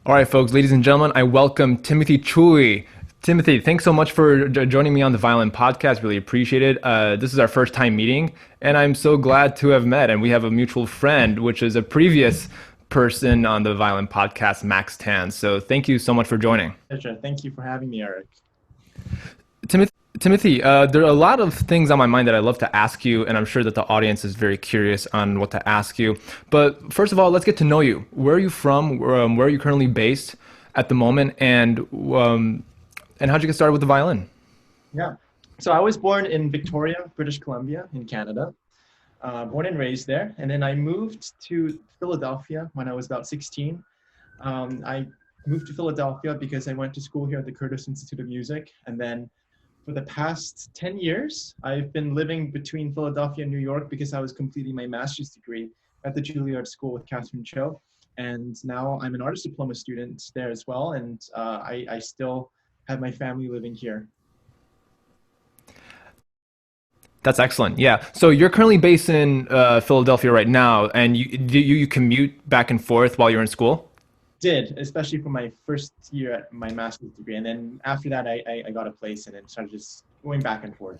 All right, folks, ladies and gentlemen, I welcome Timothy Chooi. Timothy, thanks so much for joining me on the Violin Podcast. Really appreciate it. This is our first time meeting, and I'm so glad to have met. And we have a mutual friend, which is a previous person on the Violin Podcast, Max Tan. So thank you so much for joining. Pleasure. Thank you for having me, Eric. Timothy, there are a lot of things on my mind that I'd love to ask you, and I'm sure that the audience is very curious on what to ask you. But first of all, let's get to know you. Where are you from? Where are you currently based at the moment? And how'd you get started with the violin? Yeah. So I was born in Victoria, British Columbia, in Canada. Born and raised there. And then I moved to Philadelphia when I was about 16. I moved to Philadelphia because I went to school here at the Curtis Institute of Music. And then for the past 10 years, I've been living between Philadelphia and New York because I was completing my master's degree at the Juilliard School with Catherine Chooi. And now I'm an artist diploma student there as well. And I still have my family living here. That's excellent. Yeah. So you're currently based in Philadelphia right now, and you commute back and forth while you're in school? Did, especially for my first year at my master's degree. And then after that, I got a place and then started just going back and forth.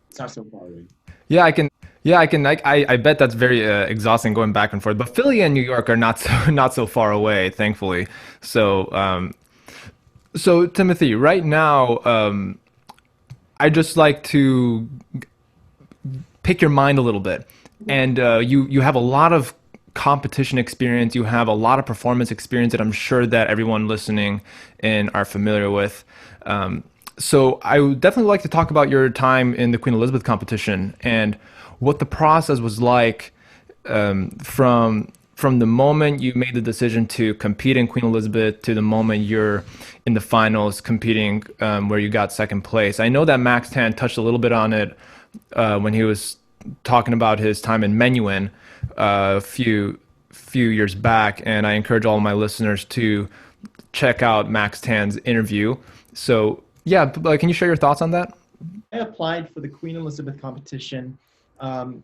It's not so far away. Yeah, I can. Yeah, I can. I bet that's very exhausting going back and forth. But Philly and New York are not so not so far away, thankfully. So Timothy, right now, I just like to pick your mind a little bit. And you have a lot of competition experience. You have a lot of performance experience that I'm sure that everyone listening in are familiar with. So I would definitely like to talk about your time in the Queen Elizabeth competition and what the process was like from the moment you made the decision to compete in Queen Elizabeth to the moment you're in the finals competing where you got second place. I know that Max Tan touched a little bit on it when he was talking about his time in Menuhin a few years back, and I encourage all of my listeners to check out Max Tan's interview. So yeah, can you share your thoughts on that? I applied for the Queen Elizabeth competition in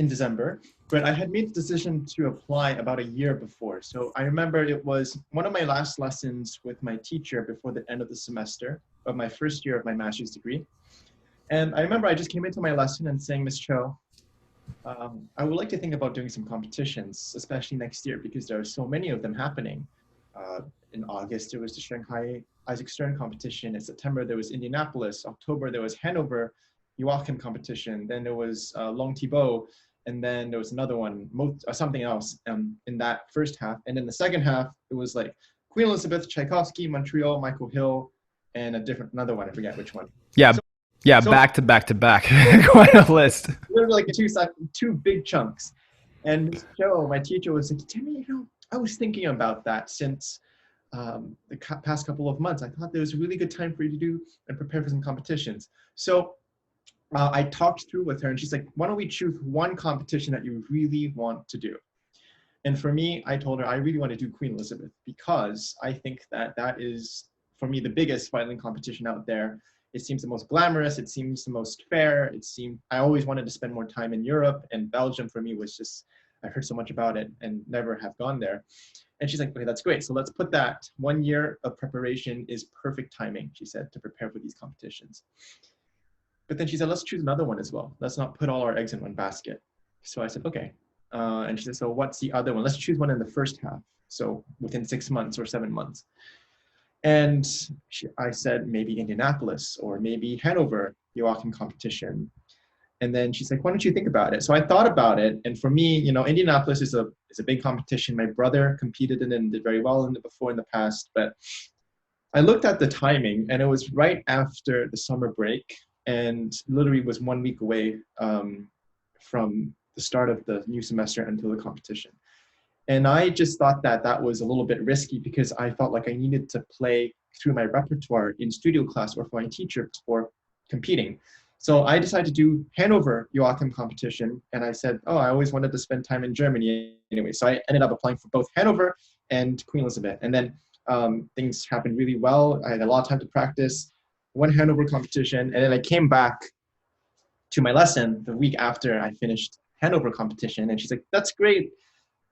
December, but I had made the decision to apply about a year before. So I remember it was one of my last lessons with my teacher before the end of the semester of my first year of my master's degree. And I remember I just came into my lesson and saying, Miss Cho, I would like to think about doing some competitions, especially next year, because there are so many of them happening. In August, there was the Shanghai Isaac Stern competition. In September, there was Indianapolis. October, there was Hanover Joachim competition. Then there was Long Thibaut. And then there was another one, something else in that first half. And in the second half, it was like Queen Elizabeth, Tchaikovsky, Montreal, Michael Hill, and another one. I forget which one. Yeah, So, yeah, so back to back to back. Quite a list. literally like two big chunks. And Ms. Joe, my teacher, was like, Timmy, I was thinking about that since the past couple of months. I thought there was a really good time for you to do and prepare for some competitions. So I talked through with her and she's like, why don't we choose one competition that you really want to do? And for me, I told her I really want to do Queen Elizabeth because I think that is, for me, the biggest violin competition out there. It seems the most glamorous. It seems the most fair. I always wanted to spend more time in Europe, and Belgium for me was just, I heard so much about it and never have gone there. And she's like, okay, that's great. So let's put that 1 year of preparation is perfect timing, she said, to prepare for these competitions. But then she said, let's choose another one as well. Let's not put all our eggs in one basket. So I said, okay. And she said, so what's the other one? Let's choose one in the first half. So within 6 months or 7 months. And I said, maybe Indianapolis or maybe Hanover Joachim competition. And then she's like, why don't you think about it? So I thought about it. And for me, Indianapolis is a big competition. My brother competed in it and did very well in it before in the past. But I looked at the timing and it was right after the summer break and literally was 1 week away from the start of the new semester until the competition. And I just thought that was a little bit risky because I felt like I needed to play through my repertoire in studio class or for my teacher before competing. So I decided to do Hanover Joachim competition. And I said, oh, I always wanted to spend time in Germany anyway. So I ended up applying for both Hanover and Queen Elizabeth. And then things happened really well. I had a lot of time to practice, won Hanover competition. And then I came back to my lesson the week after I finished Hanover competition. And she's like, that's great.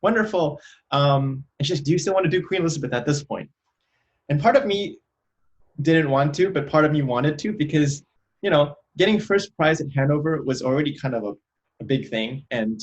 wonderful. And she's, do you still want to do Queen Elizabeth at this point? And part of me didn't want to, but part of me wanted to because, getting first prize at Hanover was already kind of a big thing. And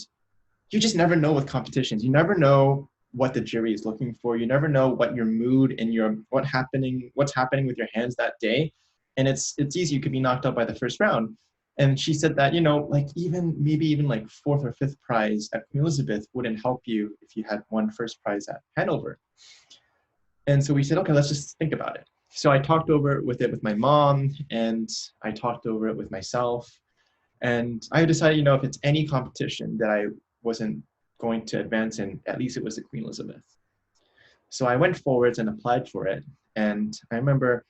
you just never know with competitions. You never know what the jury is looking for. You never know what your mood and what's happening with your hands that day. And it's easy. You could be knocked out by the first round. And she said that, like maybe even like fourth or fifth prize at Queen Elizabeth wouldn't help you if you had won first prize at Hanover. And so we said, okay, let's just think about it. So I talked over it with my mom, and I talked over it with myself. And I decided, if it's any competition that I wasn't going to advance in, at least it was the Queen Elizabeth. So I went forwards and applied for it. And I remember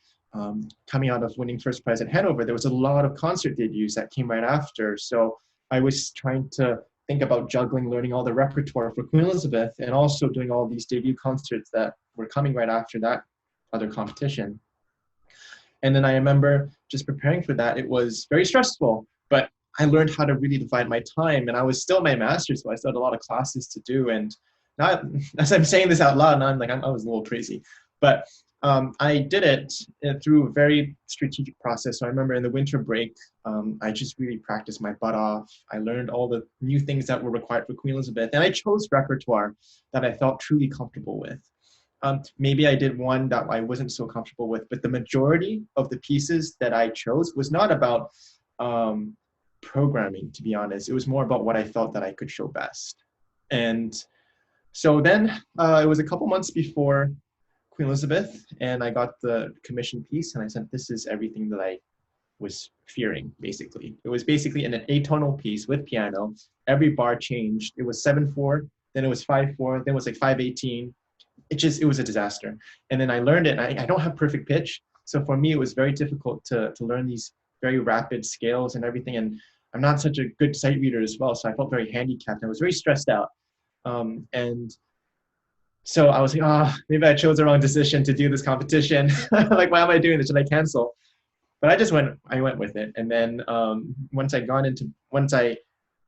coming out of winning first prize at Hanover, there was a lot of concert debuts that came right after. So I was trying to think about juggling, learning all the repertoire for Queen Elizabeth, and also doing all these debut concerts that were coming right after that other competition. And then I remember just preparing for that. It was very stressful, but I learned how to really divide my time, and I was still my master's, so I still had a lot of classes to do. And now, as I'm saying this out loud, now I'm like, I was a little crazy, but I did it through a very strategic process. So I remember in the winter break, I just really practiced my butt off. I learned all the new things that were required for Queen Elizabeth, and I chose repertoire that I felt truly comfortable with. Maybe I did one that I wasn't so comfortable with, but the majority of the pieces that I chose was not about programming, to be honest. It was more about what I felt that I could show best. And so then it was a couple months before Queen Elizabeth, and I got the commission piece, and I said, this is everything that I was fearing, basically. It was basically in an atonal piece with piano. Every bar changed. It was 7/4, then it was 5/4, then it was like 5/18. It was a disaster. And then I learned it, and I don't have perfect pitch. So for me, it was very difficult to learn these very rapid scales and everything. And I'm not such a good sight reader as well. So I felt very handicapped. I was very stressed out. And so I was like, maybe I chose the wrong decision to do this competition. Like, why am I doing this? Should I cancel? But I went with it. And then once I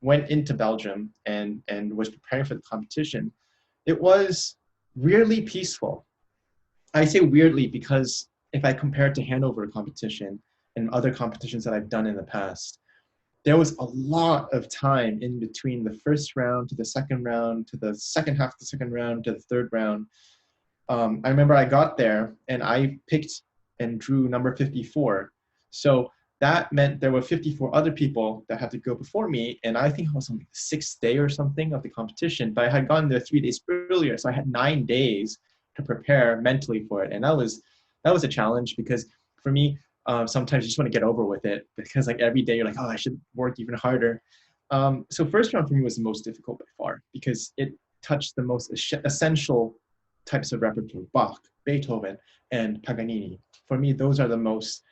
went into Belgium and was preparing for the competition, it was weirdly peaceful. I say weirdly because if I compare it to Hanover competition and other competitions that I've done in the past, there was a lot of time in between the first round to the second round, to the second half of the second round, to the third round. I remember I got there and I picked and drew number 54. So that meant there were 54 other people that had to go before me. And I think I was on the 6th day or something of the competition, but I had gone there 3 days earlier. So I had 9 days to prepare mentally for it. And that was a challenge because for me, sometimes you just want to get over with it because like every day you're like, I should work even harder. So first round for me was the most difficult by far because it touched the most essential types of repertoire, Bach, Beethoven, and Paganini. For me, those are the most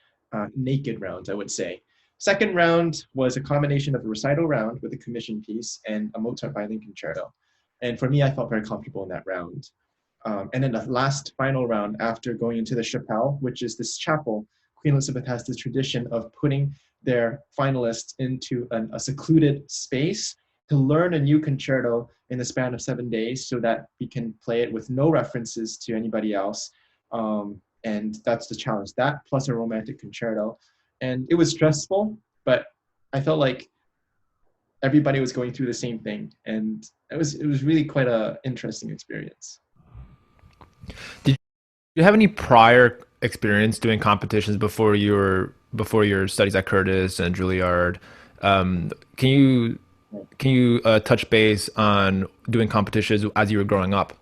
naked rounds, I would say. Second round was a combination of a recital round with a commission piece and a Mozart violin concerto. And for me, I felt very comfortable in that round. And then the last final round after going into the chapelle, which is this chapel, Queen Elizabeth has this tradition of putting their finalists into a secluded space to learn a new concerto in the span of 7 days so that we can play it with no references to anybody else. And that's the challenge, that plus a romantic concerto. And it was stressful, but I felt like everybody was going through the same thing. And it was really quite an interesting experience. Did you have any prior experience doing competitions before your studies at Curtis and Juilliard? Can you touch base on doing competitions as you were growing up?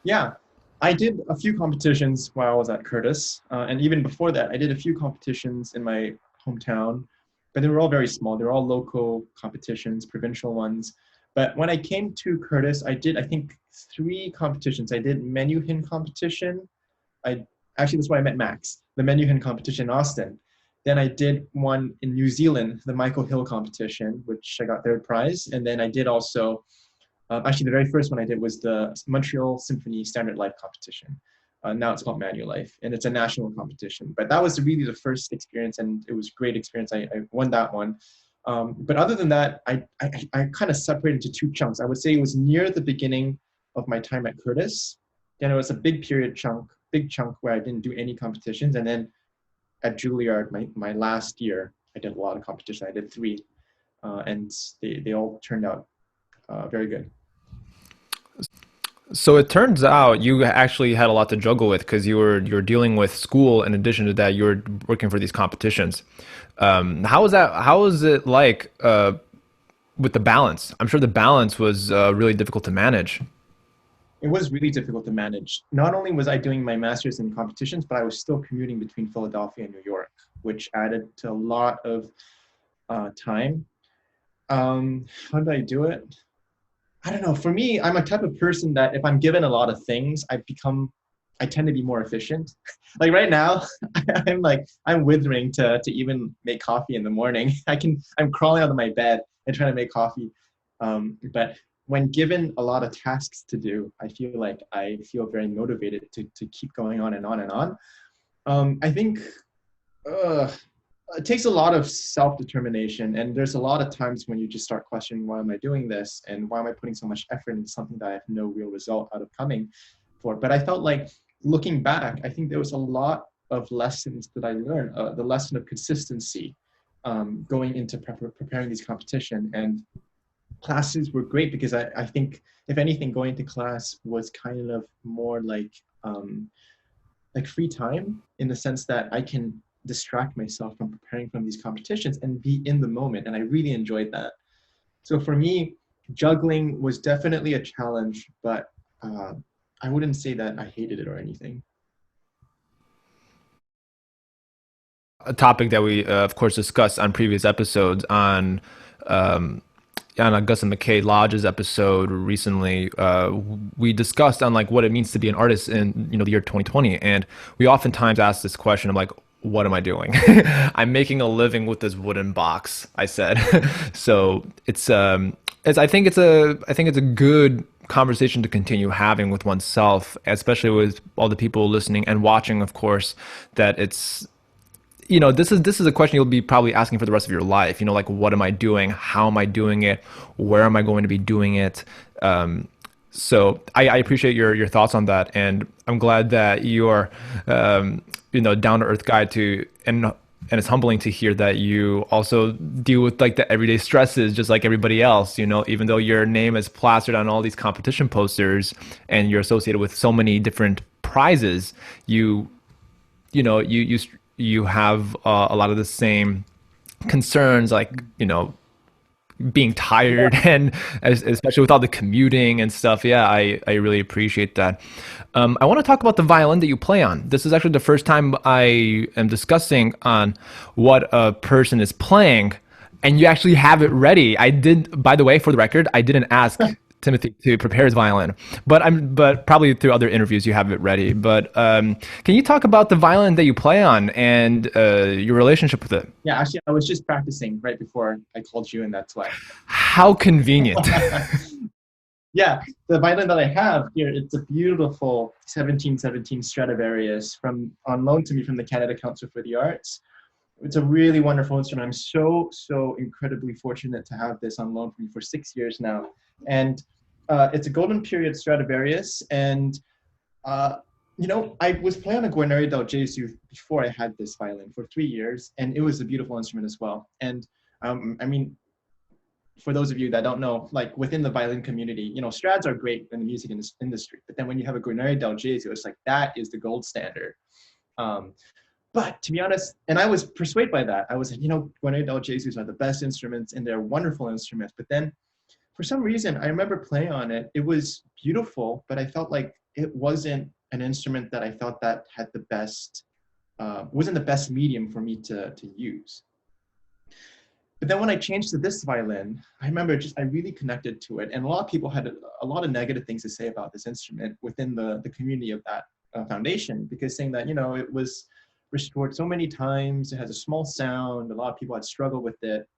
Yeah, I did a few competitions while I was at Curtis. And even before that, I did a few competitions in my hometown, but they were all very small. They were all local competitions, provincial ones. But when I came to Curtis, I did, I think, 3 competitions. I did Menuhin competition. That's why I met Max, the Menuhin competition in Austin. Then I did one in New Zealand, the Michael Hill competition, which I got 3rd prize. And then I did also, actually the very first one I did was the Montreal Symphony Standard Life competition. Now it's called Manulife, and it's a national competition. But that was really the first experience, and it was a great experience. I won that one. But other than that, I kind of separated into 2 chunks. I would say it was near the beginning of my time at Curtis. Then it was a big chunk where I didn't do any competitions. And then at Juilliard, my last year, I did a lot of competition. I did 3, and they all turned out very good. So it turns out you actually had a lot to juggle with because you're dealing with school. In addition to that, you're working for these competitions. How was that? How was it like with the balance? I'm sure the balance was really difficult to manage. It was really difficult to manage. Not only was I doing my master's in competitions, but I was still commuting between Philadelphia and New York, which added to a lot of time. How did I do it? I don't know. For me, I'm a type of person that if I'm given a lot of things, I tend to be more efficient. Like right now, I'm withering to even make coffee in the morning. I'm crawling out of my bed and trying to make coffee. But when given a lot of tasks to do, I feel very motivated to keep going on and on and on. I think it takes a lot of self-determination, and there's a lot of times when you just start questioning, why am I doing this, and why am I putting so much effort into something that I have no real result out of coming for. But I felt like, looking back, I think there was a lot of lessons that I learned. The lesson of consistency, going into preparing these competition, and classes were great because I think, if anything, going to class was kind of more like free time, in the sense that I can distract myself from preparing from these competitions and be in the moment. And I really enjoyed that. So for me, juggling was definitely a challenge, but I wouldn't say that I hated it or anything. A topic that we, of course, discussed on previous episodes on Augusta McKay Lodge's episode recently, we discussed on like what it means to be an artist in the year 2020, and we oftentimes ask this question of like, what am I doing? I'm making a living with this wooden box, I said. So I think it's a good conversation to continue having with oneself, especially with all the people listening and watching, of course, that it's, this is a question you'll be probably asking for the rest of your life. Like, what am I doing? How am I doing it? Where am I going to be doing it? So I appreciate your thoughts on that, and I'm glad that you're down to earth guy and it's humbling to hear that you also deal with like the everyday stresses just like everybody else. Even though your name is plastered on all these competition posters and you're associated with so many different prizes, you have a lot of the same concerns, like being tired, and especially with all the commuting and stuff. Yeah, I really appreciate that. I want to talk about the violin that you play on. This is actually the first time I am discussing on what a person is playing, and you actually have it ready. I did, by the way, for the record, I didn't ask Timothy to prepare his violin, but probably through other interviews you have it ready. But can you talk about the violin that you play on and your relationship with it? Yeah, actually, I was just practicing right before I called you, and that's why. How convenient. Yeah, the violin that I have here, it's a beautiful 1717 Stradivarius on loan to me from the Canada Council for the Arts. It's a really wonderful instrument. I'm so incredibly fortunate to have this on loan from me for 6 years now. And it's a golden period Stradivarius. And, I was playing on a Guarneri del Gesù before I had this violin for 3 years. And it was a beautiful instrument as well. And for those of you that don't know, like within the violin community, Strads are great in the music industry. But then when you have a Guarneri del Gesù, it's like that is the gold standard. But to be honest, and I was persuaded by that. I was like, Guarneri del Gesù are the best instruments, and they're wonderful instruments. But then for some reason, I remember playing on it. It was beautiful, but I felt like it wasn't an instrument that I felt that had the best, wasn't the best medium for me to use. But then when I changed to this violin, I remember I really connected to it. And a lot of people had a lot of negative things to say about this instrument within the community of that foundation, because saying that, it was restored so many times, it has a small sound, a lot of people had struggled with it.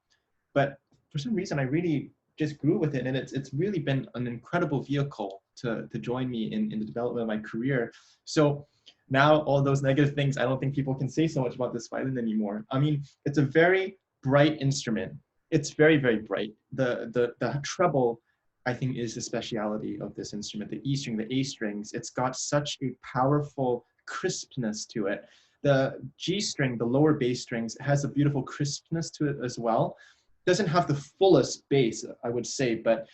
But for some reason, I really just grew with it. And it's really been an incredible vehicle to join me in the development of my career. So now all those negative things, I don't think people can say so much about this violin anymore. I mean, it's a very bright instrument. It's very, very bright. The treble I think is the speciality of this instrument. The E string, the A strings, it's got such a powerful crispness to it. The G string, the lower bass strings, has a beautiful crispness to it as well. Doesn't have the fullest bass, I would say, but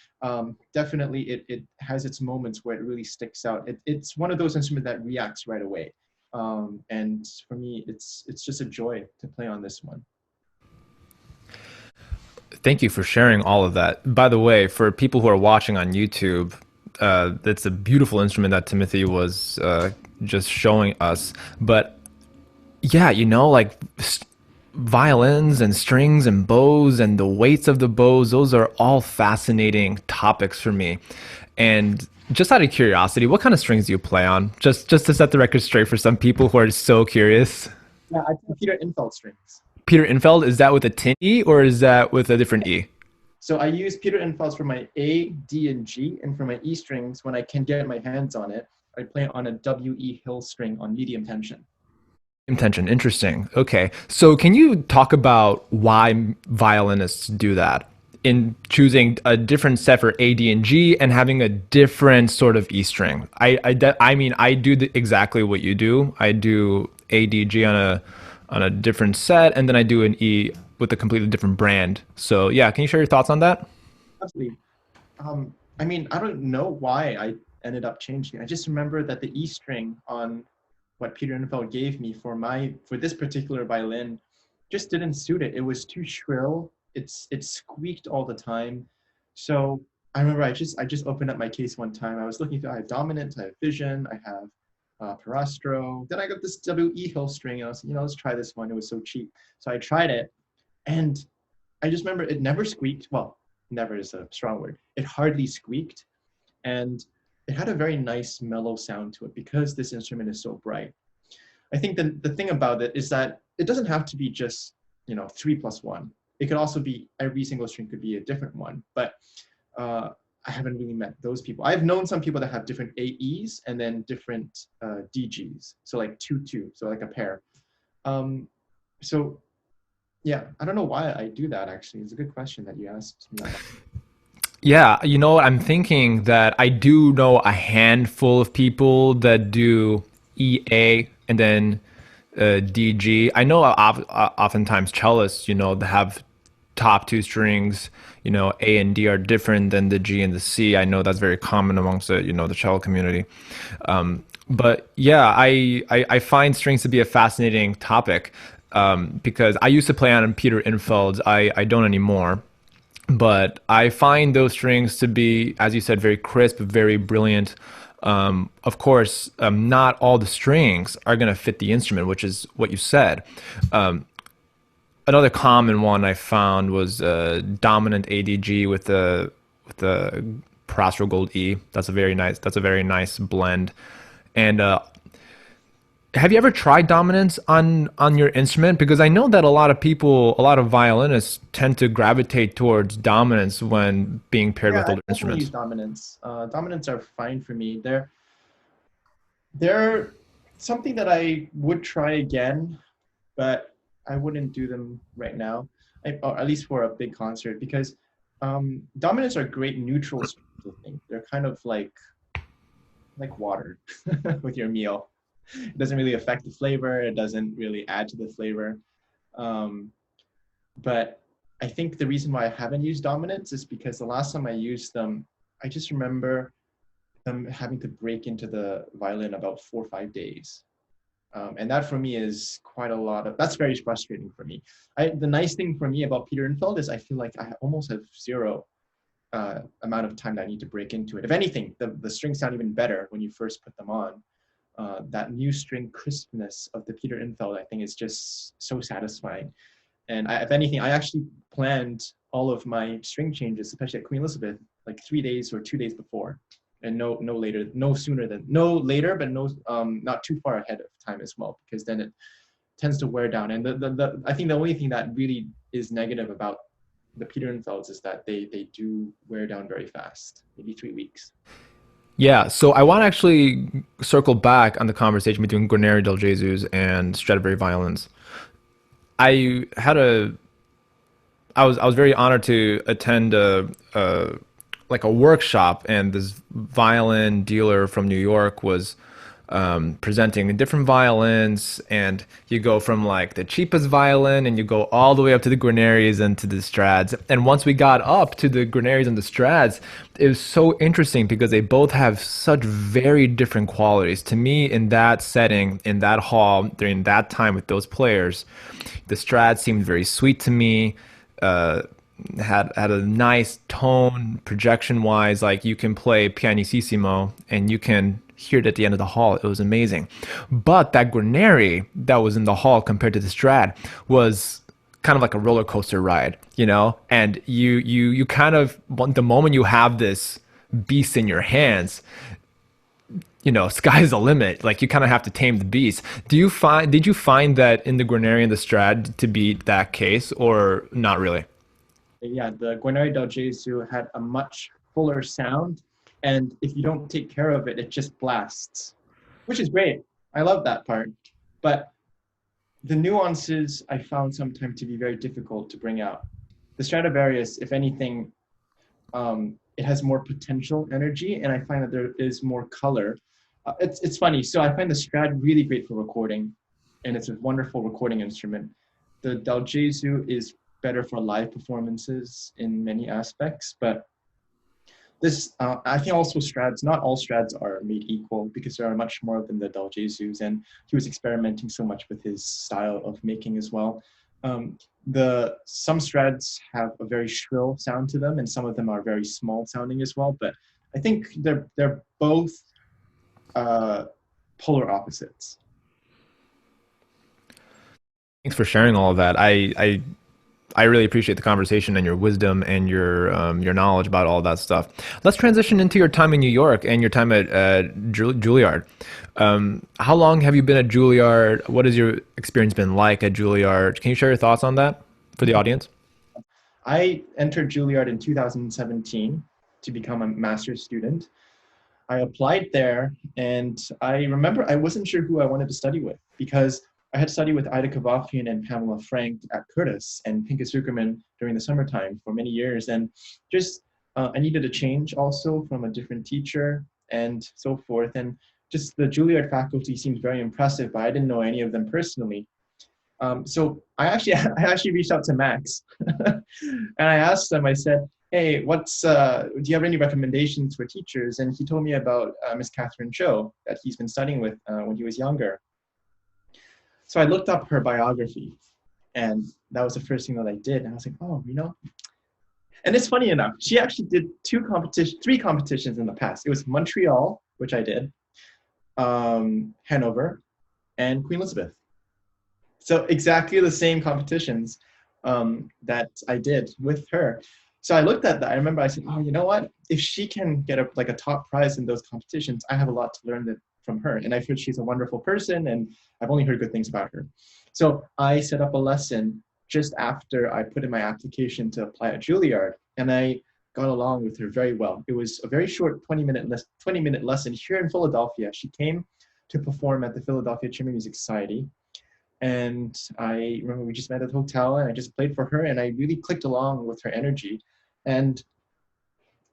definitely it has its moments where it really sticks out. It's one of those instruments that reacts right away. And for me, it's just a joy to play on this one. Thank you for sharing all of that. By the way, for people who are watching on YouTube, it's a beautiful instrument that Timothy was just showing us. But yeah, like violins and strings and bows and the weights of the bows, those are all fascinating topics for me. And just out of curiosity, what kind of strings do you play on? Just to set the record straight for some people who are so curious. Yeah, I play Peter Infeld strings. Peter Infeld, is that with a tin E or is that with a different E? So I use Peter Infelds for my A, D, and G, and for my E strings, when I can get my hands on it, I play it on a W.E. Hill string on medium tension. Tension, interesting. Okay, so can you talk about why violinists do that in choosing a different set for A, D, and G and having a different sort of E string? I mean, I do exactly what you do. I do A, D, G on a different set, and then I do an E with a completely different brand. So yeah, can you share your thoughts on that? Absolutely. I mean, I don't know why I ended up changing. I just remember that the E string on what Peter Infeld gave me for this particular violin just didn't suit it. It was too shrill. It squeaked all the time. So I remember I just opened up my case one time. I was looking through, I have dominant, I have vision, I have Parastro. Then I got this W.E. Hill string, and I was, let's try this one. It was so cheap. So I tried it, and I just remember it never squeaked. Well, never is a strong word. It hardly squeaked, and it had a very nice mellow sound to it because this instrument is so bright. I think the thing about it is that it doesn't have to be just 3+1. It could also be every single string could be a different one, but I haven't really met those people. I've known some people that have different AEs and then different DGs. So like 2-2, so like a pair. So yeah, I don't know why I do that actually. It's a good question that you asked me. Yeah, I'm thinking that I do know a handful of people that do EA and then DG. I know oftentimes cellists, that have top two strings, A and D are different than the G and the C. I know that's very common amongst the cello community. But yeah, I find strings to be a fascinating topic because I used to play on Peter Infelds. I don't anymore. But I find those strings to be, as you said, very crisp, very brilliant. Of course, not all the strings are going to fit the instrument, which is what you said. Another common one I found was dominant ADG with the Parastro Gold E. That's a very nice blend. And have you ever tried dominance on your instrument? Because I know that a lot of violinists tend to gravitate towards dominance when being paired with older instruments. Use dominance. Dominants are fine for me. They're something that I would try again, but I wouldn't do them right now, or at least for a big concert, because dominants are great neutral strings, I think. They're kind of like water with your meal. It doesn't really affect the flavor. It doesn't really add to the flavor. But I think the reason why I haven't used dominants is because the last time I used them, I just remember them having to break into the violin about 4 or 5 days. And that for me is that's very frustrating for me. The nice thing for me about Peter Infeld is I feel like I almost have zero amount of time that I need to break into it. If anything, the strings sound even better when you first put them on. That new string crispness of the Peter Infeld, I think, is just so satisfying. And if anything, I actually planned all of my string changes, especially at Queen Elizabeth, like 3 days or 2 days before, and no later, but not too far ahead of time as well, because then it tends to wear down. And I think the only thing that really is negative about the Peter Infelds is that they do wear down very fast, maybe 3 weeks. Yeah, so I want to actually circle back on the conversation between Guarneri del Jesus and Stradivari violins. I was very honored to attend a like a workshop, and this violin dealer from New York was presenting different violins, and you go from like the cheapest violin and you go all the way up to the Guarneris and to the Strads. And once we got up to the Guarneris and the Strads, it was so interesting because they both have such very different qualities. To me, in that setting, in that hall, during that time with those players, the Strad seemed very sweet to me. Had a nice tone projection wise, like you can play pianissimo and you can hear it at the end of the hall. It was amazing. But that Guarneri that was in the hall compared to the Strad was kind of like a roller coaster ride, you know? And you kind of, the moment you have this beast in your hands, you know, sky's the limit. Like you kind of have to tame the beast. Did you find that in the Guarneri and the Strad to be that case, or not really? Yeah, the Guarneri del Gesù had a much fuller sound, and if you don't take care of it, it just blasts, which is great. I love that part. But the nuances I found sometimes to be very difficult to bring out. The Stradivarius, if anything, it has more potential energy, and I find that there is more color. It's funny. So I find the Strad really great for recording, and it's a wonderful recording instrument. The Del Gesù is better for live performances in many aspects, but this, I think also Strads, not all Strads are made equal because there are much more than the Del Gesus, and he was experimenting so much with his style of making as well. Some Strads have a very shrill sound to them, and some of them are very small sounding as well, but I think they're both polar opposites. Thanks for sharing all of that. I really appreciate the conversation and your wisdom and your knowledge about all that stuff. Let's transition into your time in New York and your time at Juilliard. How long have you been at Juilliard? What has your experience been like at Juilliard? Can you share your thoughts on that for the audience? I entered Juilliard in 2017 to become a master's student. I applied there, and I remember I wasn't sure who I wanted to study with because I had studied with Ida Kavafian and Pamela Frank at Curtis and Pinkas Zuckerman during the summertime for many years. And just, I needed a change also from a different teacher and so forth. And just the Juilliard faculty seemed very impressive, but I didn't know any of them personally. So I actually reached out to Max and I asked them, I said, hey, do you have any recommendations for teachers? And he told me about Miss Catherine Chooi that he's been studying with when he was younger. So I looked up her biography, and that was the first thing that I did. And I was like, oh, you know. And it's funny enough, she actually did three competitions in the past. It was Montreal, which I did, Hanover, and Queen Elizabeth. So exactly the same competitions that I did with her. So I looked at that. I remember I said, oh, you know what? If she can get a top prize in those competitions, I have a lot to learn from her. And I've heard she's a wonderful person, and I've only heard good things about her. So I set up a lesson just after I put in my application to apply at Juilliard, and I got along with her very well. It was a very short 20-minute lesson here in Philadelphia. She came to perform at the Philadelphia Chamber Music Society. And I remember we just met at the hotel, and I just played for her, and I really clicked along with her energy. And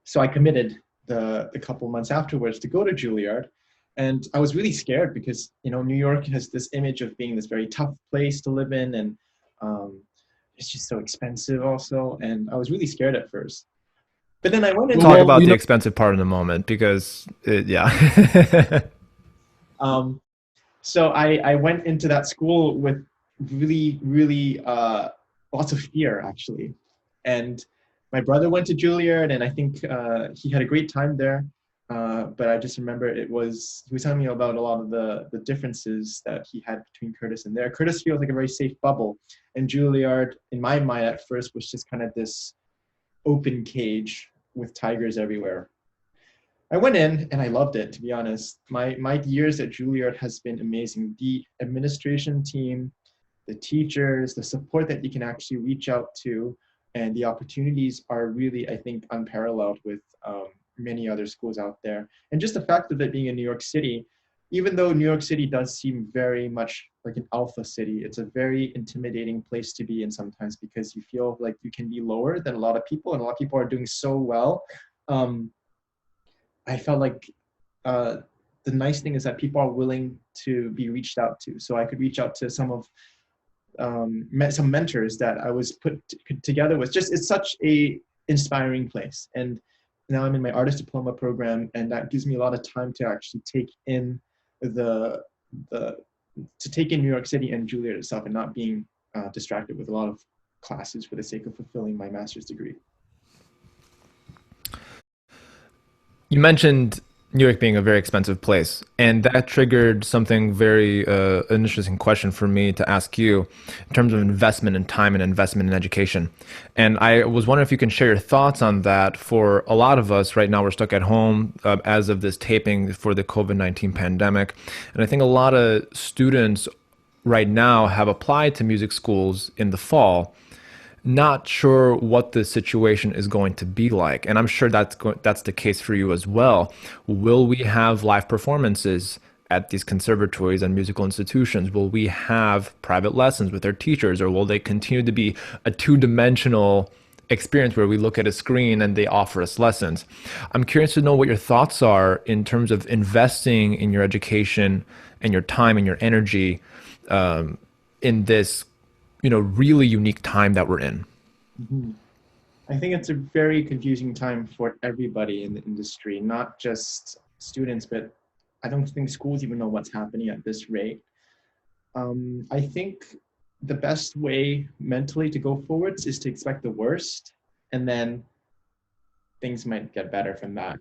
so I committed the couple months afterwards to go to Juilliard. And I was really scared because, you know, New York has this image of being this very tough place to live in, and it's just so expensive also. And I was really scared at first. But then I went in. We'll talk about the expensive part in a moment because, yeah. So I went into that school with really, really lots of fear, actually. And my brother went to Juilliard, and I think he had a great time there. But I just remember he was telling me about a lot of the differences that he had between Curtis and there. Curtis feels like a very safe bubble, and Juilliard, in my mind at first, was just kind of this open cage with tigers everywhere. I went in and I loved it, to be honest. My years at Juilliard has been amazing. The administration team, the teachers, the support that you can actually reach out to, and the opportunities are really, I think, unparalleled with many other schools out there. And just the fact of it being in New York City, even though New York City does seem very much like an alpha city, it's a very intimidating place to be in sometimes because you feel like you can be lower than a lot of people, and a lot of people are doing so well um, I felt like uh, the nice thing is that people are willing to be reached out to. So I could reach out to some of met some mentors that I was together with. Just it's such a inspiring place. And now I'm in my artist diploma program, and that gives me a lot of time to actually take in the to take in New York City and Juilliard itself, and not being distracted with a lot of classes for the sake of fulfilling my master's degree. You mentioned New York being a very expensive place, and that triggered something very an interesting question for me to ask you in terms of investment in time and investment in education. And I was wondering if you can share your thoughts on that. For a lot of us right now, we're stuck at home as of this taping for the COVID-19 pandemic, and I think a lot of students right now have applied to music schools in the fall, not sure what the situation is going to be like, and I'm sure that's the case for you as well. Will we have live performances at these conservatories and musical institutions? Will we have private lessons with their teachers, or will they continue to be a two-dimensional experience where we look at a screen and they offer us lessons? I'm curious to know what your thoughts are in terms of investing in your education and your time and your energy in this really unique time that we're in. Mm-hmm. I think it's a very confusing time for everybody in the industry, not just students, but I don't think schools even know what's happening at this rate. I think the best way mentally to go forwards is to expect the worst, and then things might get better from that.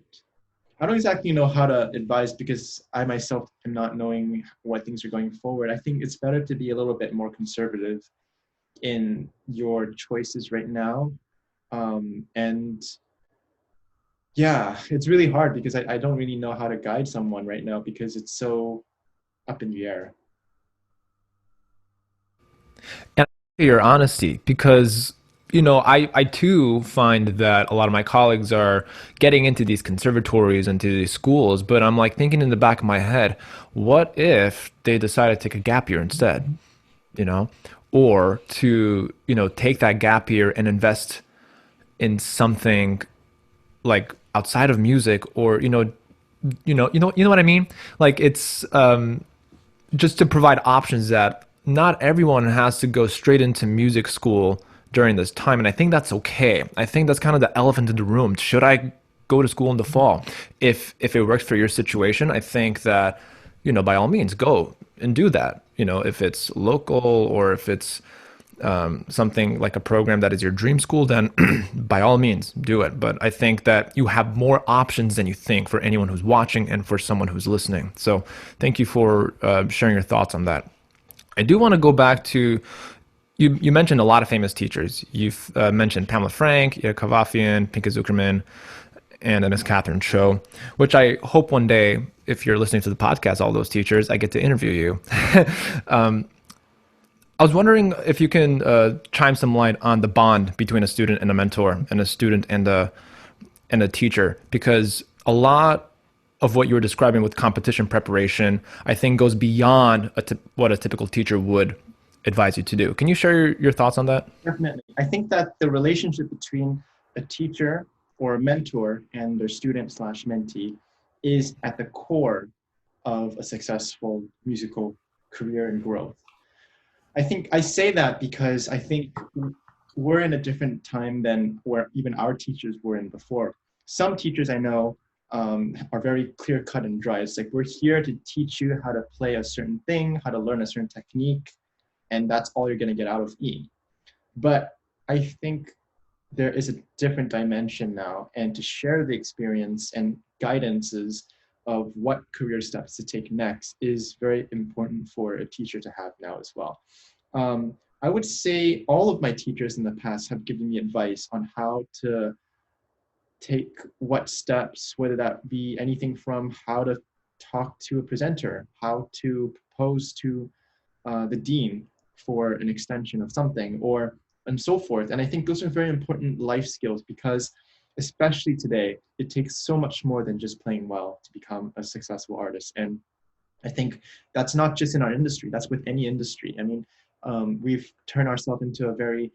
I don't exactly know how to advise, because I myself am not knowing what things are going forward. I think it's better to be a little bit more conservative in your choices right now. And yeah, it's really hard, because I don't really know how to guide someone right now, because it's so up in the air. And your honesty, because I too find that a lot of my colleagues are getting into these conservatories, into these schools, but I'm like thinking in the back of my head, what if they decided to take a gap year instead? you know, or to, take that gap year and invest in something like outside of music, or, you know what I mean? Like it's just to provide options that not everyone has to go straight into music school during this time. And I think that's okay. I think that's kind of the elephant in the room. Should I go to school in the fall? If it works for your situation, I think that, by all means, go and do that. If it's local, or if it's something like a program that is your dream school, then by all means do it. But I think that you have more options than you think for anyone who's watching and for someone who's listening. So thank you for sharing your thoughts on that. I do want to go back to, you mentioned a lot of famous teachers. You've mentioned Pamela Frank, Ida Kavafian, Pinka Zuckerman, and Miss Catherine Chooi, which I hope one day, if you're listening to the podcast, all those teachers, I get to interview you. I was wondering if you can chime some light on the bond between a student and a mentor, and a student and a teacher, because a lot of what you were describing with competition preparation, I think, goes beyond what a typical teacher would advise you to do. Can you share your thoughts on that? Definitely. I think that the relationship between a teacher or a mentor and their student slash mentee is at the core of a successful musical career and growth. I think I say that because I think we're in a different time than where even our teachers were in before. Some teachers I know are very clear cut and dry. It's like, we're here to teach you how to play a certain thing, how to learn a certain technique, and that's all you're going to get out of me. But I think there is a different dimension now, and to share the experience and guidances of what career steps to take next is very important for a teacher to have now as well. I would say all of my teachers in the past have given me advice on how to take what steps, whether that be anything from how to talk to a presenter, how to propose to the dean for an extension of something, or and so forth. And I think those are very important life skills, because especially today, it takes so much more than just playing well to become a successful artist. And I think that's not just in our industry, that's with any industry. I mean, we've turned ourselves into a very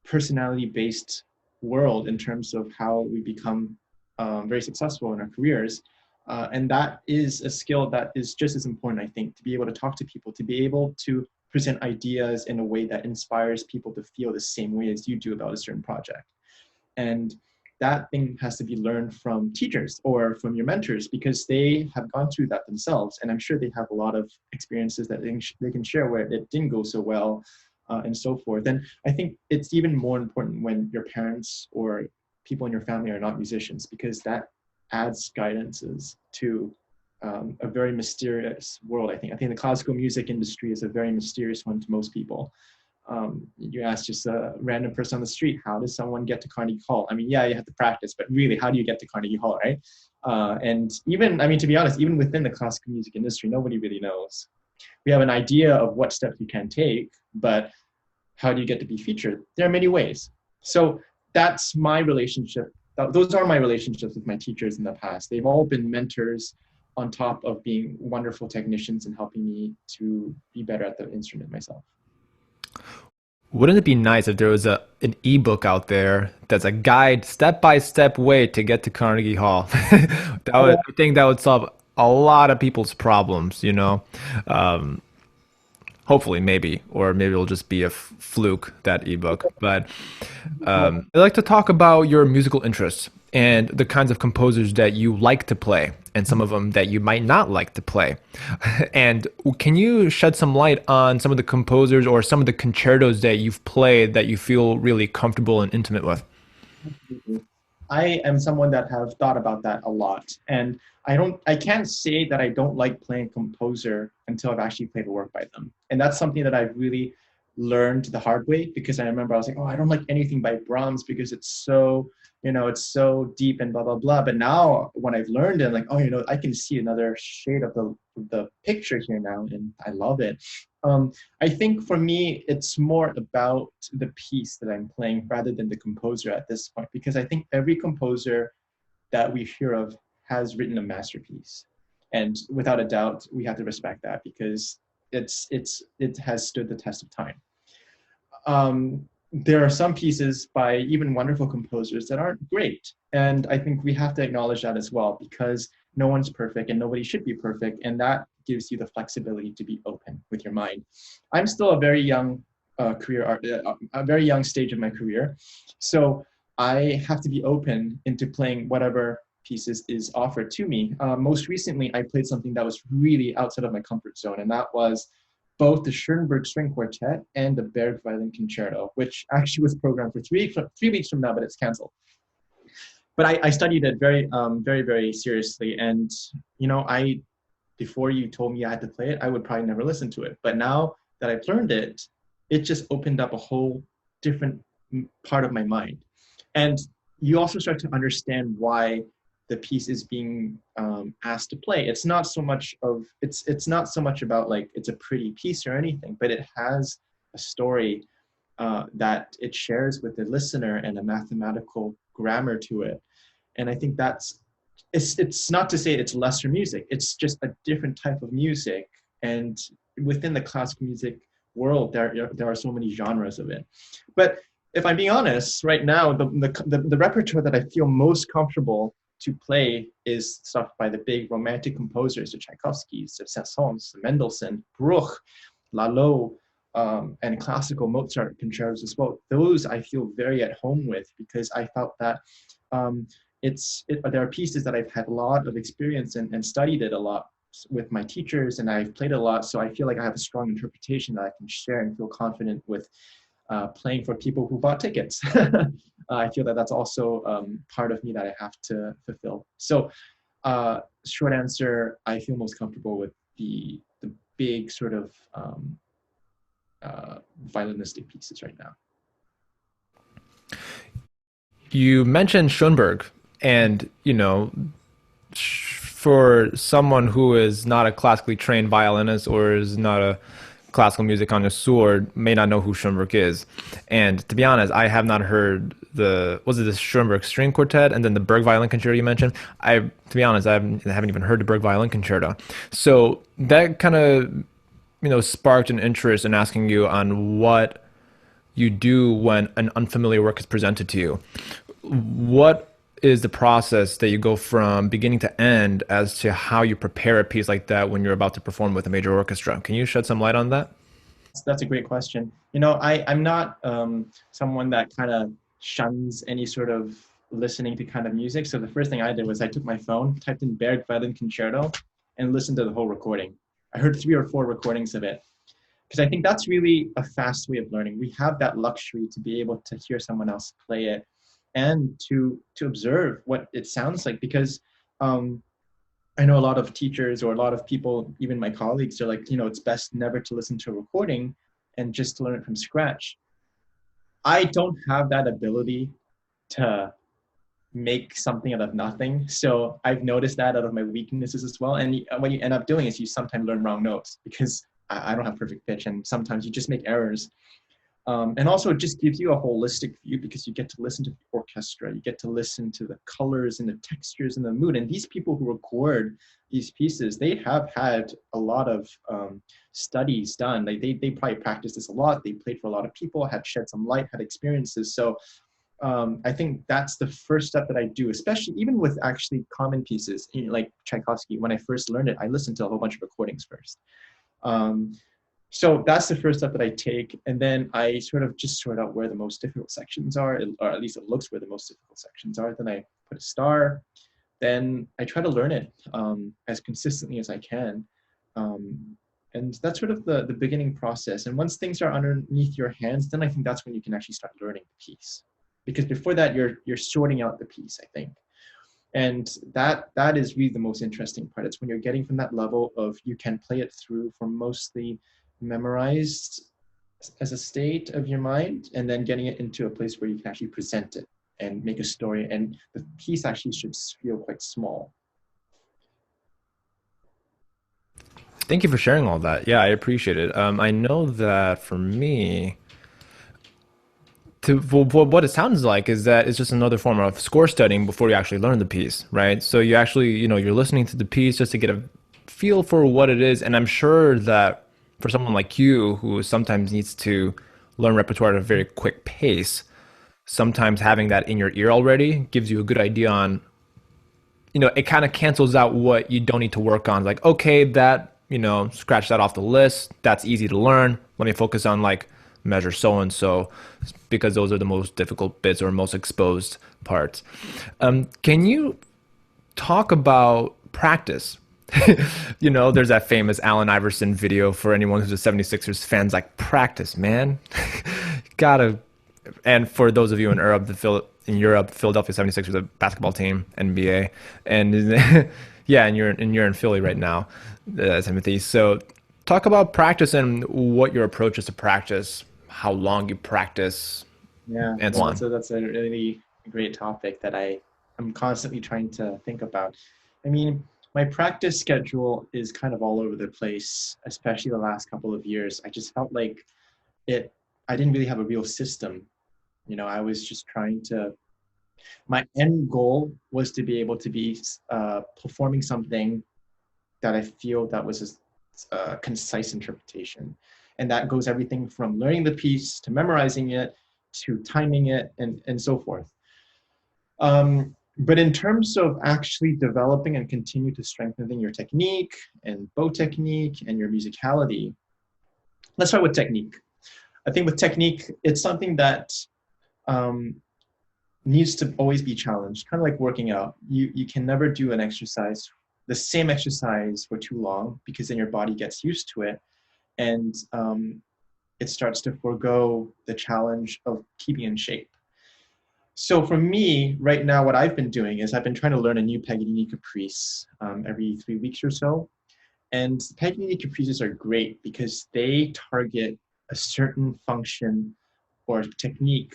personality-based world in terms of how we become very successful in our careers. And that is a skill that is just as important, I think, to be able to talk to people, to be able to present ideas in a way that inspires people to feel the same way as you do about a certain project. And that thing has to be learned from teachers or from your mentors because they have gone through that themselves. And I'm sure they have a lot of experiences that they can share where it didn't go so well and so forth. And I think it's even more important when your parents or people in your family are not musicians because that adds guidances to a very mysterious world, I think. I think the classical music industry is a very mysterious one to most people. You ask just a random person on the street, how does someone get to Carnegie Hall? I mean, yeah, you have to practice, but really, how do you get to Carnegie Hall, right? And even, I mean, to be honest, even within the classical music industry, nobody really knows. We have an idea of what steps you can take, but how do you get to be featured? There are many ways. So that's my relationship. Those are my relationships with my teachers in the past. They've all been mentors on top of being wonderful technicians and helping me to be better at the instrument myself. Wouldn't it be nice if there was an ebook out there that's a guide, step-by-step way to get to Carnegie Hall? I think that would solve a lot of people's problems, you know? Hopefully, maybe, or maybe it'll just be a fluke, that ebook. But I'd like to talk about your musical interests and the kinds of composers that you like to play and some of them that you might not like to play. And can you shed some light on some of the composers or some of the concertos that you've played that you feel really comfortable and intimate with? I am someone that have thought about that a lot. And I can't say that I don't like playing composer until I've actually played a work by them. And that's something that I've really learned the hard way because I remember I was like, oh, I don't like anything by Brahms because it's so, it's so deep and blah, blah, blah. But now when I've learned it, I'm like, oh, I can see another shade of the picture here now. And I love it. I think for me, it's more about the piece that I'm playing rather than the composer at this point, because I think every composer that we hear of has written a masterpiece. And without a doubt, we have to respect that because it has stood the test of time. There are some pieces by even wonderful composers that aren't great. And I think we have to acknowledge that as well because no one's perfect and nobody should be perfect. And that gives you the flexibility to be open with your mind. I'm still a very young a very young stage of my career. So I have to be open into playing whatever pieces is offered to me. Most recently, I played something that was really outside of my comfort zone, and that was both the Schoenberg String Quartet and the Berg Violin Concerto, which actually was programmed for 3 weeks from now, but it's canceled. But I studied it very, very seriously. And, before you told me I had to play it, I would probably never listen to it. But now that I've learned it, it just opened up a whole different part of my mind. And you also start to understand why the piece is being asked to play. It's not so much about like it's a pretty piece or anything, but it has a story that it shares with the listener and a mathematical grammar to it. And I think it's not to say it's lesser music. It's just a different type of music. And within the classical music world, there are so many genres of it. But if I'm being honest, right now, the repertoire that I feel most comfortable to play is stuff by the big romantic composers, the Tchaikovskys, the Saint-Saëns, the Mendelssohn, Bruch, Lalo, and classical Mozart concertos as well. Those I feel very at home with because I felt that there are pieces that I've had a lot of experience in and studied it a lot with my teachers, and I've played a lot, so I feel like I have a strong interpretation that I can share and feel confident with playing for people who bought tickets. I feel that that's also part of me that I have to fulfill. So short answer, I feel most comfortable with the big sort of violinistic pieces right now. You mentioned Schoenberg, and for someone who is not a classically trained violinist or is not a classical music connoisseur, may not know who Schoenberg is. And to be honest, I have not heard the Schoenberg String Quartet and then the Berg Violin Concerto you mentioned. To be honest, I haven't even heard the Berg Violin Concerto. So that kind of, sparked an interest in asking you on what you do when an unfamiliar work is presented to you. What is the process that you go from beginning to end as to how you prepare a piece like that when you're about to perform with a major orchestra? Can you shed some light on that? That's a great question. I'm not someone that kind of shuns any sort of listening to kind of music. So the first thing I did was I took my phone, typed in Berg Violin Concerto, and listened to the whole recording. I heard 3 or 4 recordings of it because I think that's really a fast way of learning. We have that luxury to be able to hear someone else play it and to observe what it sounds like, because I know a lot of teachers or a lot of people, even my colleagues, are like, it's best never to listen to a recording and just to learn it from scratch. I don't have that ability to make something out of nothing. So I've noticed that out of my weaknesses as well. And what you end up doing is you sometimes learn wrong notes because I don't have perfect pitch, and sometimes you just make errors. And also it just gives you a holistic view because you get to listen to the orchestra, you get to listen to the colors and the textures and the mood. And these people who record these pieces, they have had a lot of studies done. Like they probably practiced this a lot. They played for a lot of people, had shed some light, had experiences. So I think that's the first step that I do, especially even with actually common pieces, like Tchaikovsky. When I first learned it, I listened to a whole bunch of recordings first. So that's the first step that I take. And then I sort of just sort out where the most difficult sections are, or at least it looks where the most difficult sections are. Then I put a star. Then I try to learn it as consistently as I can. And that's sort of the beginning process. And once things are underneath your hands, then I think that's when you can actually start learning the piece. Because before that, you're sorting out the piece, I think. And that is really the most interesting part. It's when you're getting from that level of you can play it through from mostly memorized as a state of your mind, and then getting it into a place where you can actually present it and make a story. And the piece actually should feel quite small. Thank you for sharing all that. Yeah, I appreciate it. I know that for me, what it sounds like is that it's just another form of score studying before you actually learn the piece, right? So you actually, you're listening to the piece just to get a feel for what it is. And I'm sure that for someone like you who sometimes needs to learn repertoire at a very quick pace, sometimes having that in your ear already gives you a good idea on, it kind of cancels out what you don't need to work on. Like, okay, that, scratch that off the list. That's easy to learn. Let me focus on like measure so and so, because those are the most difficult bits or most exposed parts. Can you talk about practice? There's that famous Allen Iverson video for anyone who's a 76ers fans, like, practice, man. Gotta. And for those of you in Europe, Philadelphia 76ers, a basketball team, NBA, and yeah, and you're in Philly right now, Timothy. So talk about practice and what your approach is to practice, how long you practice, Yeah, and so on. so that's a really great topic that I'm constantly trying to think about. I mean, my practice schedule is kind of all over the place, especially the last couple of years. I just felt like I didn't really have a real system. I was just my end goal was to be able to be performing something that I feel that was a concise interpretation. And that goes everything from learning the piece to memorizing it to timing it and so forth. But in terms of actually developing and continue to strengthening your technique and bow technique and your musicality, let's start with technique. I think with technique, it's something that needs to always be challenged, kind of like working out. You can never do the same exercise for too long, because then your body gets used to it, and it starts to forego the challenge of keeping in shape. So for me, right now, what I've been doing is I've been trying to learn a new Paganini caprice every 3 weeks or so. And Paganini caprices are great because they target a certain function or technique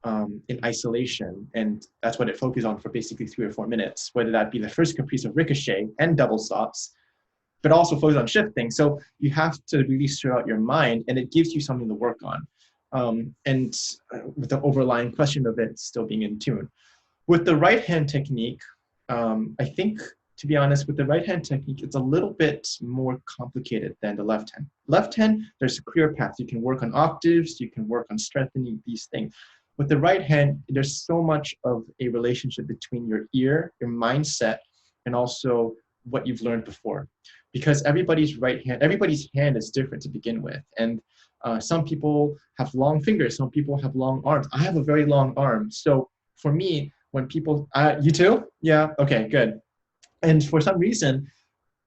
in isolation. And that's what it focuses on for basically 3 or 4 minutes, whether that be the first caprice of ricochet and double stops, but also focus on shifting. So you have to really stir out your mind, and it gives you something to work on. And with the overlying question of it still being in tune. With the right hand technique, I think to be honest, with the right hand technique, it's a little bit more complicated than the left hand. Left hand, there's a clear path. You can work on octaves, you can work on strengthening these things. With the right hand, there's so much of a relationship between your ear, your mindset, and also what you've learned before. Because everybody's hand is different to begin with. And some people have long fingers, some people have long arms. I have a very long arm. So for me, when people, you too? Yeah, okay, good. And for some reason,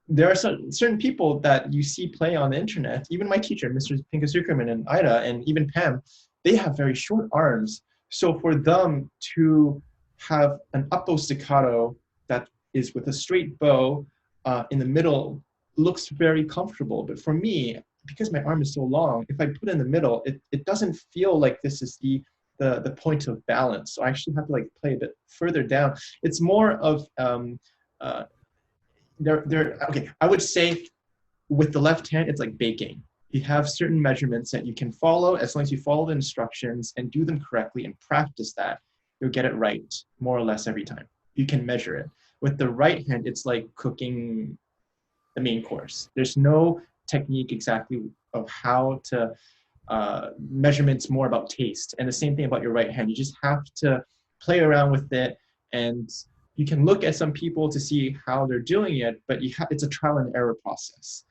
there are certain people that you see play on the internet, even my teacher, Mr. Pinka Zuckerman and Ida, and even Pam, they have very short arms. So for them to have an up-bow staccato that is with a straight bow in the middle looks very comfortable. But for me, because my arm is so long, if I put it in the middle, it doesn't feel like this is the point of balance. So I actually have to like play a bit further down. It's more of okay, I would say with the left hand, it's like baking. You have certain measurements that you can follow. As long as you follow the instructions and do them correctly and practice that, you'll get it right more or less every time. You can measure it. With the right hand, it's like cooking the main course. There's no technique exactly of how to measurements, more about taste. And the same thing about your right hand. You just have to play around with it, and you can look at some people to see how they're doing it, but it's a trial and error process.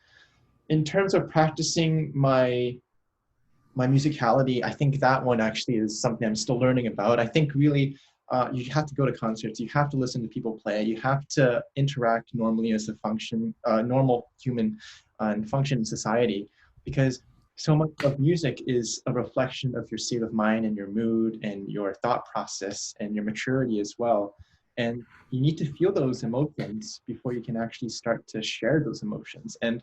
In terms of practicing my musicality, I think that one actually is something I'm still learning about. I think really you have to go to concerts, you have to listen to people play, you have to interact normally as a normal human and function in society, because so much of music is a reflection of your state of mind and your mood and your thought process and your maturity as well. And you need to feel those emotions before you can actually start to share those emotions. And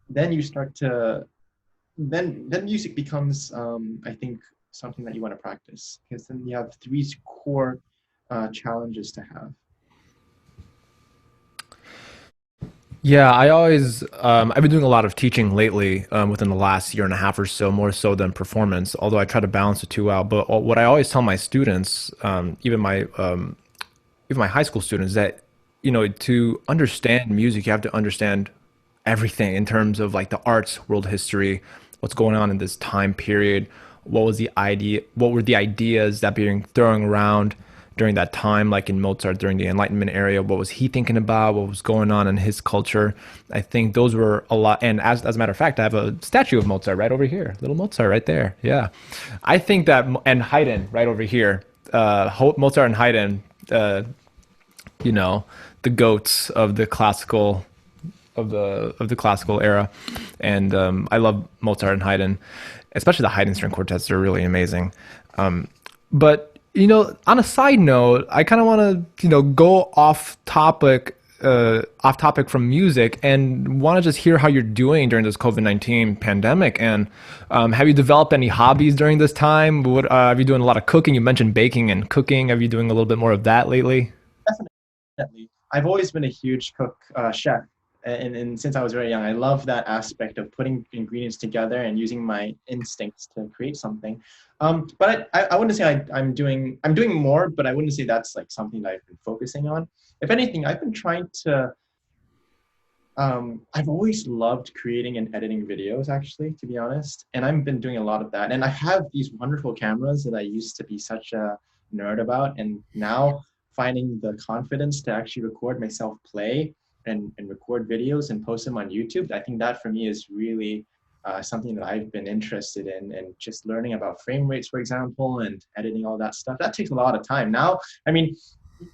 then you start to, then music becomes, I think, something that you want to practice, because then you have three core challenges to have. Yeah, I've been doing a lot of teaching lately within the last year and a half or so, more so than performance, although I try to balance the two out. But what I always tell my students, even my high school students, that, to understand music, you have to understand everything in terms of like the arts, world history, what's going on in this time period, what were the ideas that being thrown around during that time, like in Mozart during the Enlightenment era. What was he thinking about? What was going on in his culture? I think those were a lot. And as a matter of fact, I have a statue of Mozart right over here, little Mozart right there. Yeah, I think that, and Haydn right over here, Mozart and Haydn, the goats of the classical era. And I love Mozart and Haydn, especially the Haydn string quartets. They're really amazing. But on a side note, I kind of want to go off topic from music, and want to just hear how you're doing during this COVID-19 pandemic. And have you developed any hobbies during this time? Have you doing a lot of cooking? You mentioned baking and cooking. Have you doing a little bit more of that lately? Definitely. I've always been a huge chef. And since I was very young, I love that aspect of putting ingredients together and using my instincts to create something. But I wouldn't say I'm doing more, but I wouldn't say that's like something that I've been focusing on. If anything, I've been trying to, I've always loved creating and editing videos, actually, to be honest. And I've been doing a lot of that. And I have these wonderful cameras that I used to be such a nerd about. And now finding the confidence to actually record myself play and record videos and post them on YouTube, I think that for me is really something that I've been interested in, and just learning about frame rates, for example, and editing all that stuff. That takes a lot of time. Now, I mean,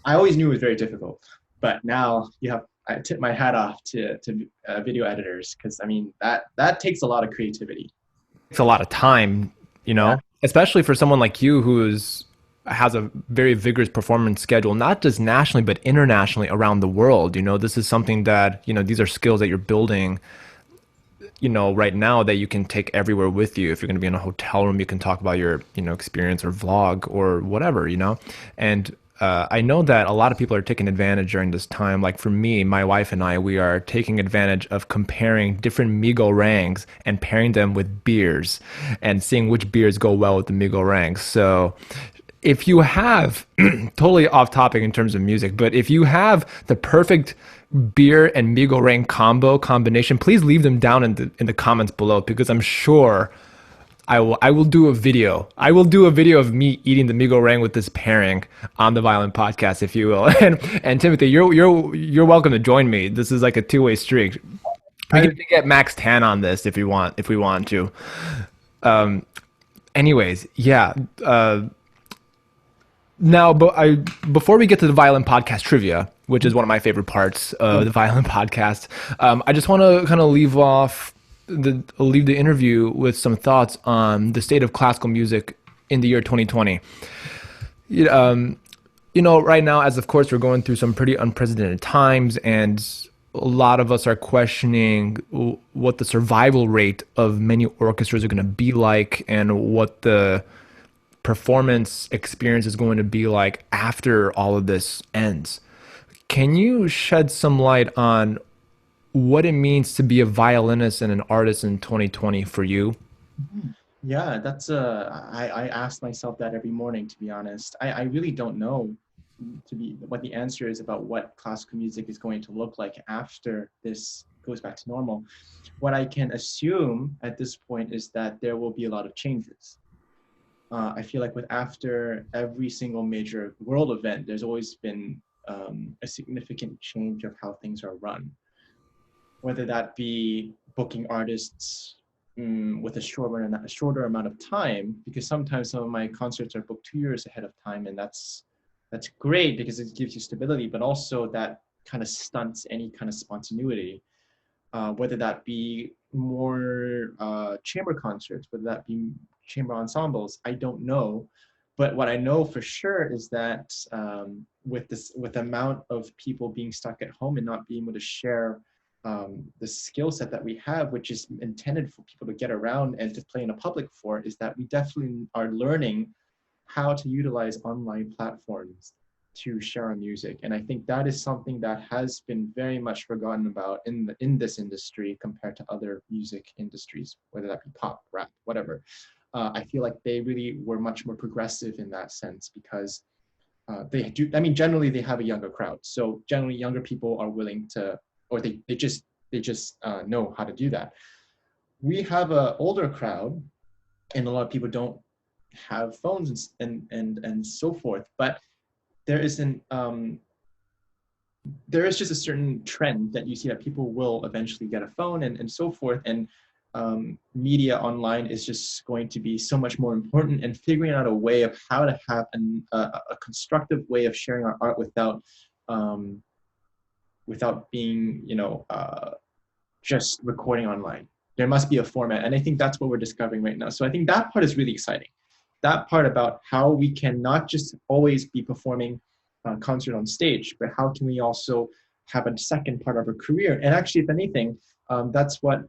I always knew it was very difficult, but now I tip my hat off to video editors, because I mean, that takes a lot of creativity. It's a lot of time, Yeah. especially for someone like you has a very vigorous performance schedule, not just nationally, but internationally around the world. This is something that, these are skills that you're building, right now, that you can take everywhere with you. If you're going to be in a hotel room, you can talk about your, experience or vlog or whatever, and I know that a lot of people are taking advantage during this time. Like for me, my wife and I, we are taking advantage of comparing different migo rangs and pairing them with beers and seeing which beers go well with the migo rangs. So if you have totally off topic in terms of music, but if you have the perfect beer and Migo Rang combination, please leave them down in the comments below, because I'm sure I will do a video. I will do a video of me eating the Migo Rang with this pairing on the Violin Podcast, if you will. And Timothy, you're welcome to join me. This is like a two-way streak. We can get Max Tan on this if we want to. Anyways, yeah. Now, before we get to the Violin Podcast trivia, which is one of my favorite parts of the Violin Podcast, I just want to kind of leave the interview with some thoughts on the state of classical music in the year 2020. Right now, as of course, we're going through some pretty unprecedented times, and a lot of us are questioning what the survival rate of many orchestras are going to be like, and what the performance experience is going to be like after all of this ends. Can you shed some light on what it means to be a violinist and an artist in 2020 for you? Yeah, I ask myself that every morning, to be honest. I really don't know what the answer is about what classical music is going to look like after this goes back to normal. What I can assume at this point is that there will be a lot of changes. I feel like after every single major world event, there's always been a significant change of how things are run. Whether that be booking artists with a shorter amount of time, because sometimes some of my concerts are booked 2 years ahead of time, and that's great because it gives you stability, but also that kind of stunts any kind of spontaneity. Whether that be more chamber concerts, whether that be chamber ensembles, I don't know. But what I know for sure is that with the amount of people being stuck at home and not being able to share the skill set that we have, which is intended for people to get around and to play in a public for, is that we definitely are learning how to utilize online platforms to share our music. And I think that is something that has been very much forgotten about in this industry compared to other music industries, whether that be pop, rap, whatever. I feel like they really were much more progressive in that sense, because generally they have a younger crowd. So generally younger people are willing to, or they just know how to do that. We have an older crowd, and a lot of people don't have phones and so forth. But there is just a certain trend that you see that people will eventually get a phone and so forth. And media online is just going to be so much more important, and figuring out a way of how to have a constructive way of sharing our art without being, just recording online. There must be a format, and I think that's what we're discovering right now. So I think that part is really exciting. That part about how we can not just always be performing concert on stage, but how can we also have a second part of our career? And actually, if anything, that's what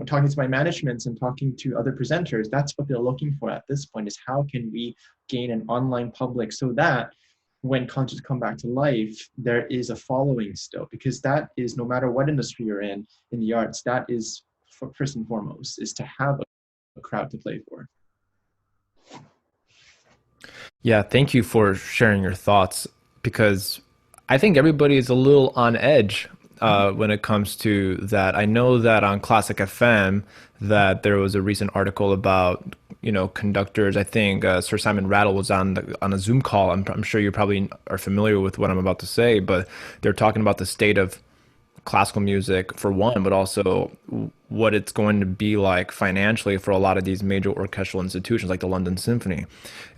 talking to my managements and talking to other presenters, that's what they're looking for at this point, is how can we gain an online public so that when concerts come back to life, there is a following still, because that is, no matter what industry you're in the arts, that is first and foremost, is to have a crowd to play for. Yeah, thank you for sharing your thoughts, because I think everybody is a little on edge when it comes to that. I know that on Classic FM that there was a recent article about conductors. I think Sir Simon Rattle was on a Zoom call. I'm sure you probably are familiar with what I'm about to say, but they're talking about the state of classical music for one, but also what it's going to be like financially for a lot of these major orchestral institutions like the London Symphony.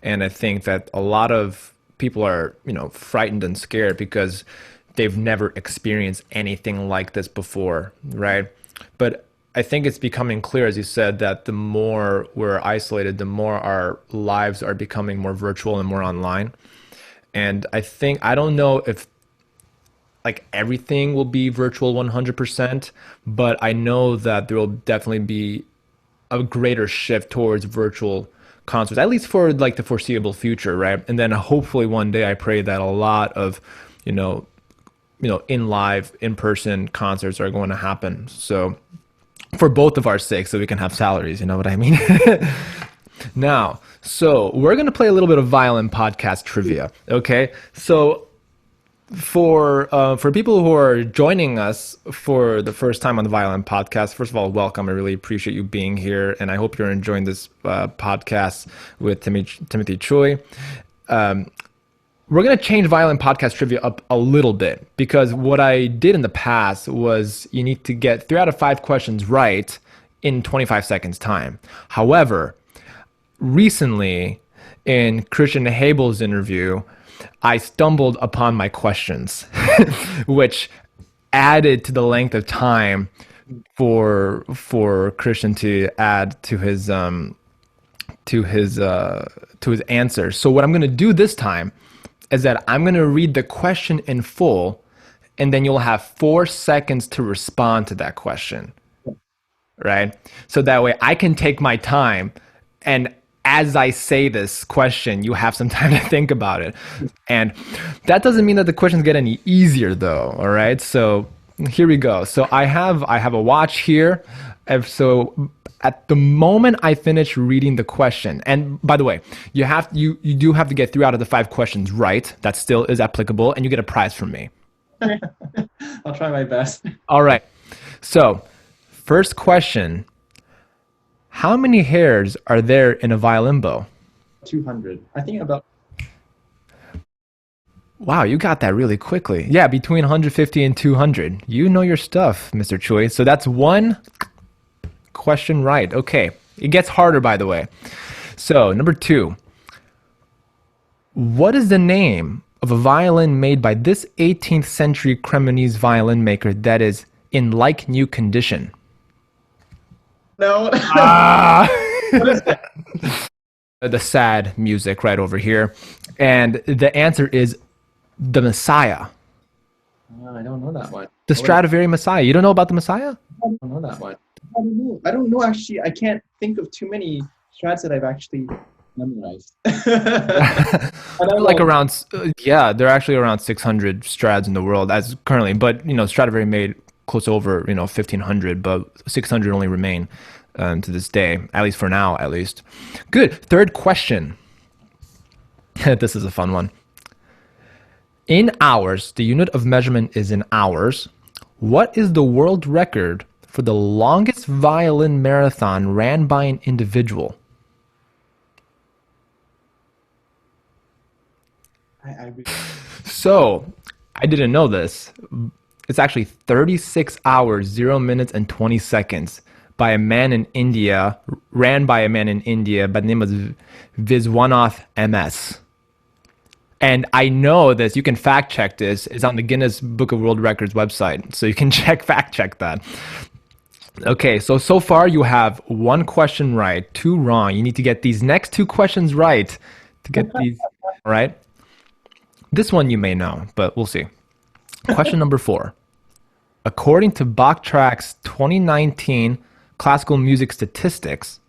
And I think that a lot of people are, frightened and scared because they've never experienced anything like this before, right? But I think it's becoming clear, as you said, that the more we're isolated, the more our lives are becoming more virtual and more online. And I don't know if everything will be virtual 100%, but I know that there will definitely be a greater shift towards virtual concerts, at least for the foreseeable future, right? And then hopefully one day, I pray that a lot of, in-person concerts are going to happen. So for both of our sakes, so we can have salaries, you know what I mean? Now, so we're going to play a little bit of Violin Podcast trivia. Okay. So for people who are joining us for the first time on the Violin Podcast, first of all, welcome. I really appreciate you being here, and I hope you're enjoying this podcast with Timothy Chooi. We're going to change Violin Podcast trivia up a little bit, because what I did in the past was you need to get 3 out of 5 questions right in 25 seconds time. However, recently in Christian Habel's interview, I stumbled upon my questions, which added to the length of time for Christian to add to his answer. So what I'm going to do this time is that I'm going to read the question in full, and then you'll have 4 seconds to respond to that question, right? So that way I can take my time, and as I say this question, you have some time to think about it. And that doesn't mean that the questions get any easier though, all right? So here we go. So I have a watch here. So at the moment I finish reading the question, and by the way, you do have to get 3 out of the 5 questions right. That still is applicable, and you get a prize from me. I'll try my best. All right. So first question: how many hairs are there in a violin bow? 200. I think about. Wow, you got that really quickly. Yeah, between 150 and 200. You know your stuff, Mr. Chooi. So that's 1 question right. Okay, it gets harder, by the way. So number 2, what is the name of a violin made by this 18th century Cremonese violin maker that is in like new condition? No. What is that? The sad music right over here. And the answer is the Messiah. I don't know that one. The Stradivari Messiah. You don't know about the Messiah? I don't know that one. I don't know actually. I can't think of too many strats that I've actually memorized. Like around, they're actually around 600 Strads in the world as currently, but Stradivari made close over 1,500, but 600 only remain to this day, at least for now, at least. Good. Third question. This is a fun one. In hours, the unit of measurement is in hours. What is the world record for the longest violin marathon ran by an individual? So, I didn't know this. It's actually 36 hours, 0 minutes, and 20 seconds by a man in India, ran by a man in India by the name of Viswanath MS. And I know this, you can fact check this. It's on the Guinness Book of World Records website. So you can fact check that. Okay, so far you have 1 question right, 2 wrong. You need to get these next 2 questions right to get these right. This one you may know, but we'll see. Question number 4. According to Bachtrack's 2019 classical music statistics,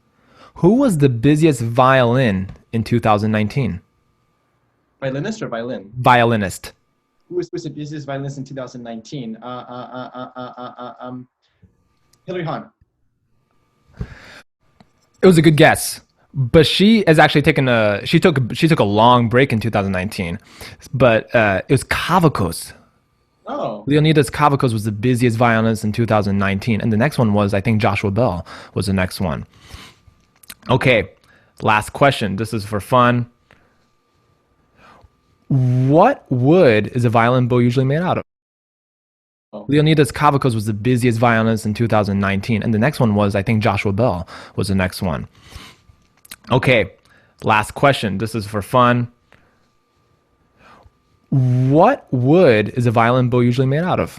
who was the busiest violin in 2019? Violinist or violin? Violinist. Who was the busiest violinist in 2019? Hilary Hahn. It was a good guess, but she has actually she took a long break in 2019, but it was Kavakos. Oh. Leonidas Kavakos was the busiest violinist in 2019, and the next one was, I think, Joshua Bell was the next one. Okay, last question. This is for fun. What wood is a violin bow usually made out of? Oh. Leonidas Kavakos was the busiest violinist in 2019, and the next one was, I think, Joshua Bell was the next one. Okay, last question. This is for fun. What wood is a violin bow usually made out of?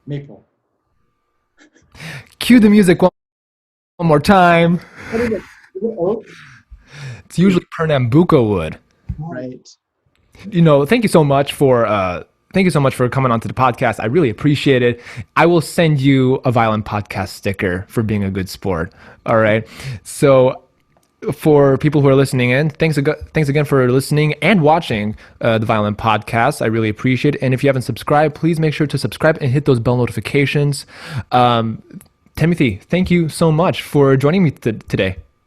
Maple. Cue the music one more time. What is it? Is it oak? It's usually Pernambuco wood. Right. Thank you so much for coming onto the podcast. I really appreciate it. I will send you a Violin Podcast sticker for being a good sport. All right. So for people who are listening in, thanks again for listening and watching the Violin Podcast. I really appreciate it. And if you haven't subscribed, please make sure to subscribe and hit those bell notifications. Timothy, thank you so much for joining me today.